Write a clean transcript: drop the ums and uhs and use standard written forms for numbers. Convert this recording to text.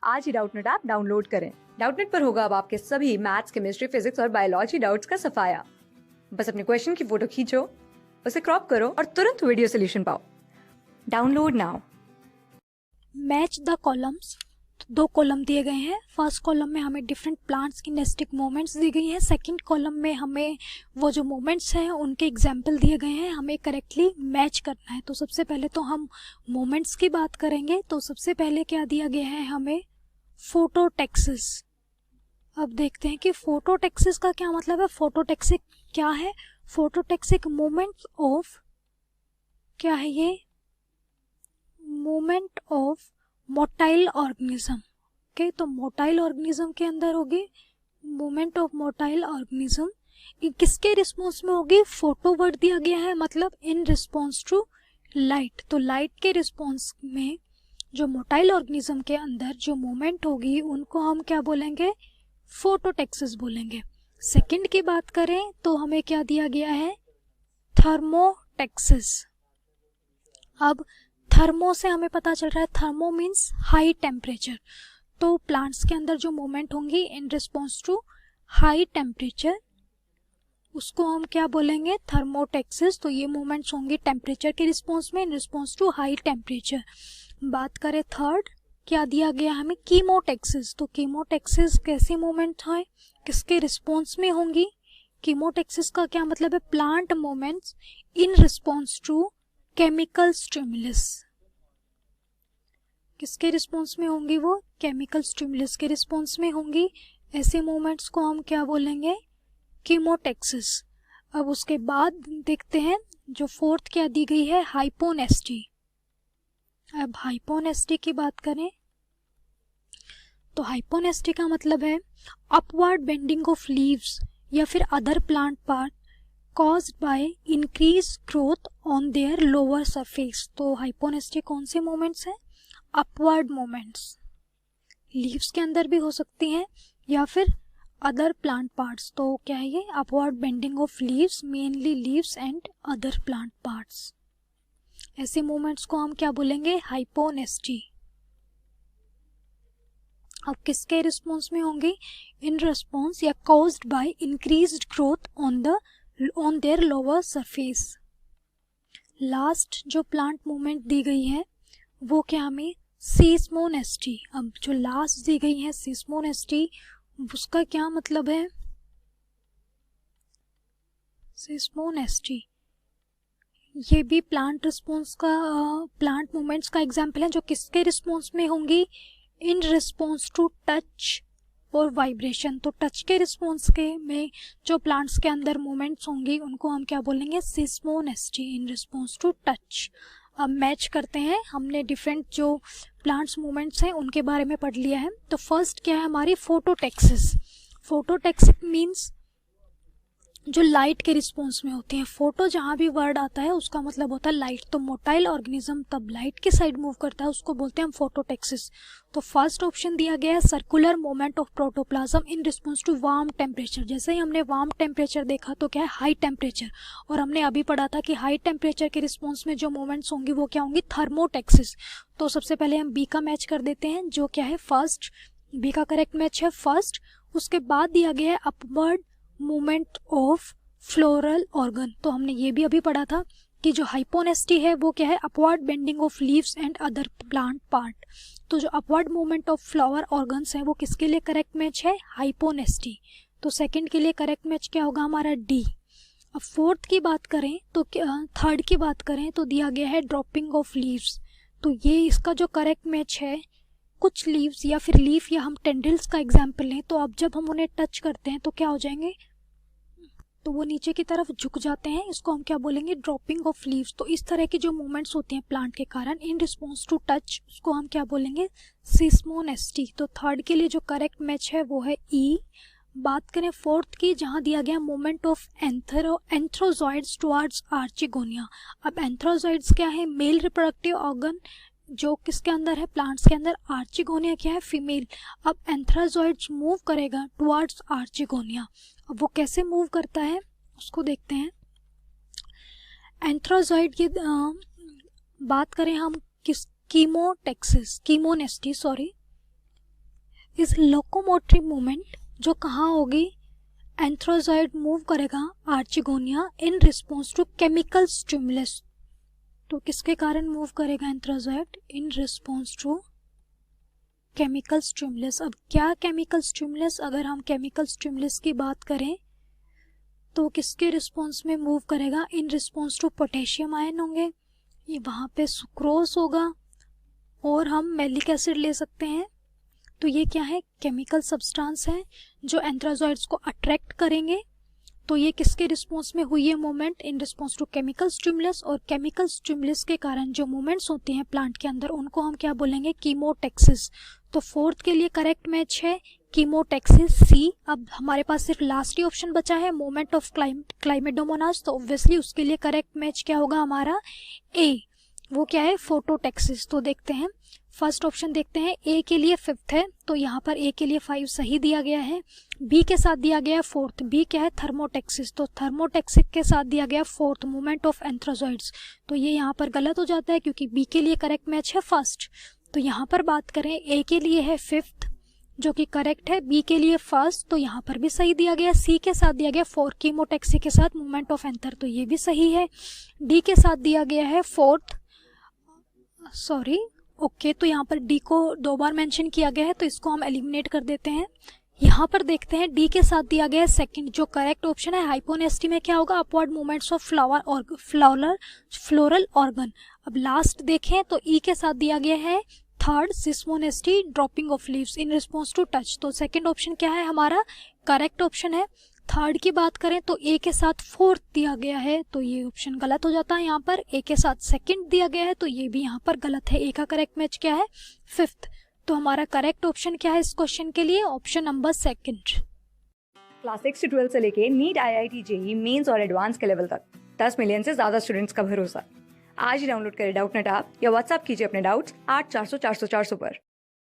आज ही Doubtnut app download करें। Doubtnut पर होगा अब आपके सभी मैथ्स, केमिस्ट्री, फिजिक्स और बायोलॉजी डाउट्स का सफाया। बस अपने क्वेश्चन की फोटो खींचो, उसे क्रॉप करो और तुरंत वीडियो सोल्यूशन पाओ। Download now. Match the columns. दो कॉलम दिए गए हैं। फर्स्ट कॉलम में हमें डिफरेंट प्लांट्स की नेस्टिक मूवमेंट्स दी गई हैं। सेकंड कॉलम में हमें वो जो मूवमेंट्स हैं उनके एग्जाम्पल दिए गए हैं, हमें करेक्टली मैच करना है। तो सबसे पहले तो हम मूवमेंट्स की बात करेंगे। तो सबसे पहले क्या दिया गया है हमें, फोटोटैक्सिस। अब देखते हैं कि फोटोटैक्सिस का क्या मतलब है। फोटोटैक्सिक क्या है? फोटोटैक्सिक मूवमेंट ऑफ, क्या है ये, movement of motile organism. Okay, तो मोटाइल ऑर्गेनिज्म के अंदर होगी मूवमेंट ऑफ मोटाइल ऑर्गेनिज्म। किसके रिस्पॉन्स में होगी? फोटो वर्ड दिया गया है, मतलब इन रिस्पॉन्स टू लाइट। तो लाइट के रिस्पॉन्स में जो मोटाइल ऑर्गेनिज्म के अंदर जो मूवमेंट होगी उनको हम क्या बोलेंगे? फोटोटैक्सिस बोलेंगे। सेकंड की बात करें तो हमें क्या दिया गया है? थर्मोटैक्सिस। अब थर्मो से हमें पता चल रहा है, थर्मो मीन्स हाई टेम्परेचर। तो प्लांट्स के अंदर जो मूवमेंट होंगी in response to high temperature, उसको हम क्या बोलेंगे? थर्मोटैक्सिस। तो ये मूवमेंट्स होंगी टेम्परेचर के रिस्पॉन्स में, in response to high temperature. बात करें थर्ड, क्या दिया गया हमें? कीमोटैक्सिस। तो कीमोटैक्सिस कैसी मूवमेंट है, किसके रिस्पॉन्स में होंगी? कीमोटैक्सिस का क्या मतलब है? Plant movements in response to chemical stimulus. किसके रिस्पॉन्स में होंगी वो? केमिकल स्टिमुलस के रिस्पॉन्स में होंगी। ऐसे मूवमेंट्स को हम क्या बोलेंगे? कीमोटैक्सिस। अब उसके बाद देखते हैं जो फोर्थ क्या दी गई है, हाइपोनेस्टी। अब हाइपोनेस्टी की बात करें तो हाइपोनेस्टी का मतलब है अपवर्ड बेंडिंग ऑफ लीव्स या फिर other plant part caused by increased growth on their lower surface। तो हाइपोनेस्टी कौन से मोमेंट्स हैं? Upward moments. लीव्स के अंदर भी हो सकती हैं या फिर अदर प्लांट पार्ट्स। तो क्या है ये? Upward bending of leaves, mainly leaves and other plant parts. ऐसे मोमेंट्स को हम क्या बोलेंगे? हाइपोनेस्टी। अब किसके रिस्पॉन्स में होंगी? इन रिस्पॉन्स या caused by increased growth on their lower surface। Last जो प्लांट मूवमेंट दी गई है वो क्या हमें? सीस्मोनेस्टी। अब जो लास्ट दी गई है सीस्मोनेस्टी, उसका क्या मतलब है? सीस्मोनेस्टी ये भी प्लांट रिस्पॉन्स का, प्लांट मूवमेंट्स का एग्जाम्पल है जो किसके रिस्पॉन्स में होंगी? इन रिस्पॉन्स टू टच और वाइब्रेशन। तो टच के रिस्पॉन्स के में जो प्लांट्स के अंदर मूवमेंट्स होंगी उनको हम क्या बोलेंगे? Seismonasty in response to touch. अब मैच करते हैं, हमने डिफरेंट जो प्लांट्स मूवमेंट्स हैं उनके बारे में पढ़ लिया है। तो फर्स्ट क्या है हमारी? फोटोटैक्सिस। फोटोटैक्सिक मीन्स जो लाइट के रिस्पॉन्स में होती हैं। फोटो जहाँ भी वर्ड आता है उसका मतलब होता है लाइट। तो मोटाइल ऑर्गेनिज्म तब लाइट की साइड मूव करता है, उसको बोलते हैं हम फोटोटैक्सिस। तो फर्स्ट ऑप्शन दिया गया है circular movement of protoplasm in response to warm temperature. जैसे ही हमने वार्म टेम्परेचर देखा तो क्या है? High temperature. और हमने अभी पढ़ा था कि हाई टेम्परेचर के रिस्पॉन्स में जो मूवमेंट्स होंगी वो क्या होंगी? थर्मोटैक्सिस। तो सबसे पहले हम बी का मैच कर देते हैं, जो क्या है? फर्स्ट। बी का करेक्ट मैच है फर्स्ट। उसके बाद दिया गया है upward movement of floral organ. तो हमने ये भी अभी पढ़ा था कि जो हाइपोनेस्टी है वो क्या है? Upward bending of leaves and other plant part. तो जो upward movement of flower organs हैं वो किसके लिए करेक्ट मैच है? हाइपोनेस्टी। तो सेकंड के लिए करेक्ट मैच क्या होगा हमारा? डी। अब फोर्थ की बात करें तो थर्ड की बात करें तो दिया गया है ड्रॉपिंग ऑफ लीव्स। तो ये इसका जो करेक्ट मैच है, कुछ लीव्स या फिर लीफ या हम टेंड्रिल्स का एग्जाम्पल लें तो अब जब हम उन्हें टच करते हैं तो क्या हो जाएंगे? तो वो नीचे की तरफ झुक जाते हैं, इसको हम क्या बोलेंगे? Dropping of leaves. तो इस तरह की जो मूवमेंट्स होती हैं प्लांट के कारण इन रिस्पॉन्स टू टच, उसको हम क्या बोलेंगे? सिस्मोनेस्टी। तो थर्ड के लिए जो करेक्ट मैच है वो है ई। बात करें फोर्थ की, जहां दिया गया movement of antherozoids towards archegonia. अब एंथ्रोजॉइड्स क्या है? मेल रिप्रोडक्टिव ऑर्गन जो किसके अंदर है? प्लांट्स के अंदर। आर्चिगोनिया क्या है? फीमेल। अब एंथ्राजॉइड्स मूव करेगा टुवर्ड्स आर्चिगोनिया। अब वो कैसे मूव करता है उसको देखते हैं। एंथ्राजॉइड की बात करें हम किस? Chemotaxis, chemonasty sorry. Is locomotive movement, जो कहाँ होगी, एंथ्रोजॉइड मूव करेगा archegonia in response to chemical stimulus. तो किसके कारण मूव करेगा antherozoid, in response to chemical stimulus. अब क्या केमिकल स्टिमुलस, अगर हम केमिकल स्टिमुलस की बात करें तो किसके रिस्पॉन्स में मूव करेगा, in response to potassium ion होंगे, ये वहाँ पे सुक्रोज होगा, और हम मैलिक एसिड ले सकते हैं। तो ये क्या है, केमिकल सब्सटेंस है जो एंथ्राजॉइड्स को अट्रैक्ट करेंगे। तो ये किसके रिस्पॉन्स में हुई है movement, in response to chemical stimulus, और केमिकल स्टिमुलस के कारण जो मूवमेंट्स होती हैं प्लांट के अंदर उनको हम क्या बोलेंगे, कीमोटैक्सिस। तो फोर्थ के लिए करेक्ट मैच है कीमोटैक्सिस सी। अब हमारे पास सिर्फ लास्ट ही ऑप्शन बचा है मूवमेंट ऑफ क्लाइमेडोमोनास, तो ऑब्वियसली उसके लिए करेक्ट मैच क्या होगा हमारा, ए, वो क्या है, फोटोटैक्सिस। तो देखते हैं फर्स्ट ऑप्शन, देखते हैं ए के लिए 5th है, तो यहाँ पर ए के लिए 5 सही दिया गया है। बी के साथ दिया गया है 4th, बी क्या है, थर्मोटैक्सिस, तो थर्मोटैक्सिक के साथ दिया गया 4th, मूवमेंट ऑफ एंथ्राजॉइड्स। तो ये यहाँ पर गलत हो जाता है क्योंकि बी के लिए करेक्ट मैच है फर्स्ट। तो यहाँ पर बात करें ए के लिए है 5th जो कि करेक्ट है, बी के लिए फर्स्ट, तो यहाँ पर भी सही दिया गया, सी के साथ दिया गया 4 कीमोटैक्सी के साथ मूवमेंट ऑफ एंथर, तो ये भी सही है। डी के साथ दिया गया है 4th, सॉरी, ओके, तो यहाँ पर डी को 2 बार मेंशन किया गया है तो इसको हम एलिमिनेट कर देते हैं। यहाँ पर देखते हैं डी के साथ दिया गया है सेकंड, जो करेक्ट ऑप्शन है हाइपोनेस्टी में क्या होगा, upward movements of floral organ. अब लास्ट देखें तो ई के साथ दिया गया है third, seismonasty, dropping of leaves in response to touch. तो सेकंड ऑप्शन क्या है हमारा, करेक्ट ऑप्शन है। थर्ड की बात करें तो ए के साथ 4th दिया गया है, तो ये ऑप्शन गलत हो जाता है। यहाँ पर ए के साथ सेकंड दिया गया है तो ये भी यहाँ पर गलत है। ए का करेक्ट मैच क्या है, 5th। तो हमारा करेक्ट ऑप्शन क्या है इस क्वेश्चन के लिए, ऑप्शन नंबर 2। क्लास 6 से 12 से लेके नीट, IIT, JEE मेंस और एडवांस के लेवल तक 10 मिलियन से ज्यादा स्टूडेंट्स का भरोसा। आज ही डाउनलोड करें डाउटनेट ऐप या व्हाट्सएप कीजिए अपने डाउट्स 8400 400 400 पर।